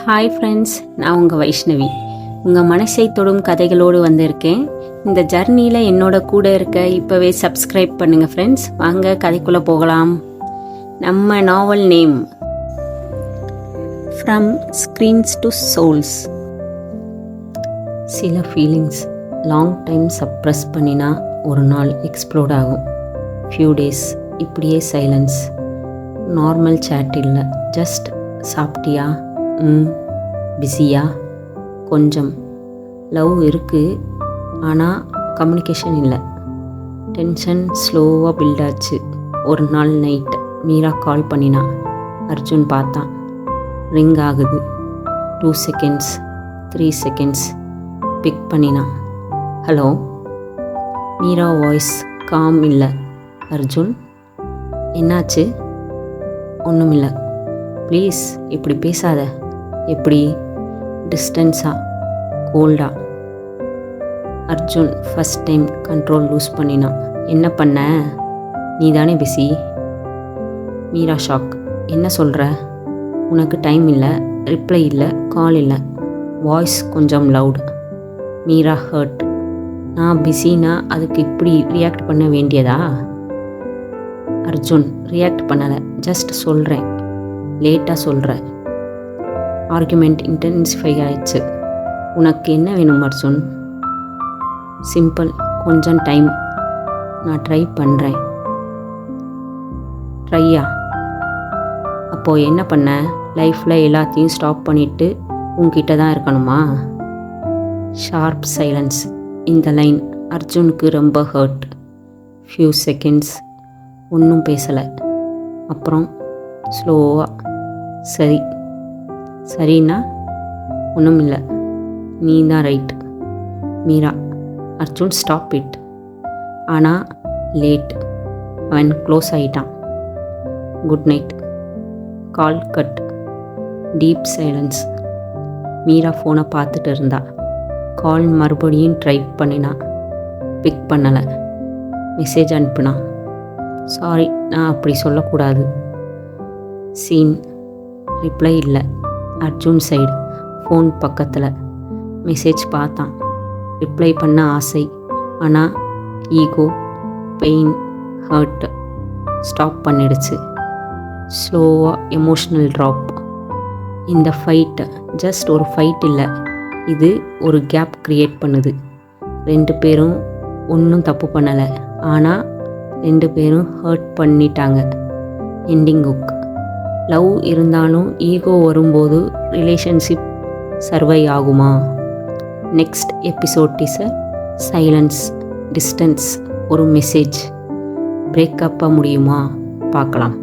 Hi friends, நான் உங்கள் வைஷ்ணவி. உங்கள் மனசை தொடும் கதைகளோடு வந்திருக்கேன். இந்த ஜர்னியில் என்னோட கூட இருக்க இப்போவே சப்ஸ்கிரைப் பண்ணுங்கள் ஃப்ரெண்ட்ஸ். வாங்க கதைக்குள்ளே போகலாம். நம்ம novel name from screens to souls. சில ஃபீலிங்ஸ் லாங் டைம் சப்ரெஸ் பண்ணினா ஒரு நாள் எக்ஸ்ப்ளோட் ஆகும். ஃபியூ டேஸ் இப்படியே சைலன்ஸ். நார்மல் சேட் இல்லை, ஜஸ்ட் சாப்பிட்டியா, பிஸியா, கொஞ்சம் லவ் இருக்குது ஆனால் கம்யூனிகேஷன் இல்லை. டென்ஷன் ஸ்லோவாக பில்ட் ஆச்சு. ஒரு நாள் நைட் மீரா கால் பண்ணினா. அர்ஜுன் பார்த்தான். ரிங் ஆகுது. 2 seconds 3 seconds பிக் பண்ணினான். ஹலோ. மீரா வாய்ஸ் காம் இல்லை. அர்ஜுன், என்னாச்சு? ஒன்றும் இல்லை. ப்ளீஸ் இப்படி பேசாத. எப்படி? டிஸ்டன்ஸா, கோல்டா? Arjun first time control lose பண்ணினான். என்ன பண்ண? நீ தானே பிஸி. மீரா ஷாக். என்ன சொல்கிற? உனக்கு டைம் இல்லை, ரிப்ளை இல்லை, கால் இல்லை. வாய்ஸ் கொஞ்சம் லவுட். மீரா ஹர்ட். நான் பிஸினா அதுக்கு இப்படி ரியாக்ட் பண்ண வேண்டியதா? அர்ஜுன் ரியாக்ட் பண்ணலை, ஜஸ்ட் சொல்கிறேன். லேட்டாக சொல்கிறேன். ஆர்குமெண்ட் இன்டென்சிஃபை ஆயிடுச்சு. உனக்கு என்ன வேணும் அர்ஜுன்? சிம்பிள், கொஞ்சம் டைம். நான் ட்ரை பண்ணுறேன். ட்ரையா? அப்போது என்ன பண்ண? லைஃப்பில் எல்லாத்தையும் ஸ்டாப் பண்ணிவிட்டு உன்கிட்ட தான் இருக்கணுமா? Sharp silence. இந்த லைன் அர்ஜுனுக்கு ரொம்ப ஹர்ட். ஃபியூ செகண்ட்ஸ் ஒன்றும் பேசலை. அப்புறம் ஸ்லோவாக, சரி. சரின்னா? ஒன்றும் இல்லை, நீ தான் right. Meera. Arjun stop it. ஆனால் லேட். அவன் க்ளோஸ் ஆகிட்டான். Good night. Call cut. Deep silence. Meera ஃபோனை பார்த்துட்டு இருந்தா. கால் மறுபடியும் ட்ரை பண்ணினா. பிக் பண்ணலை. மெசேஜ் அனுப்புனா. சாரி, நான் அப்படி சொல்லக்கூடாது. சீன். ரிப்ளை இல்லை. அர்ஜுன் சைடு. ஃபோன் பக்கத்தில். மெசேஜ் பார்த்தான். ரிப்ளை பண்ண ஆசை. ஆனால் ஈகோ, பெயின், ஹர்ட் ஸ்டாப் பண்ணிடுச்சு. ஸ்லோவாக எமோஷ்னல் ட்ராப். இந்த ஃபைட் ஜஸ்ட் ஒரு ஃபைட் இல்லை, இது ஒரு கேப் க்ரியேட் பண்ணுது. 2 பேரும் ஒன்றும் தப்பு பண்ணலை, ஆனால் 2 பேரும் ஹர்ட் பண்ணிட்டாங்க. Ending hook. லவ் இருந்தாலும் ஈகோ வரும்போது ரிலேஷன்ஷிப் சர்வை ஆகுமா? Next episode teaser. Silence, distance, ஒரு மெசேஜ். பிரேக்கப்பாக முடியுமா? பார்க்கலாம்.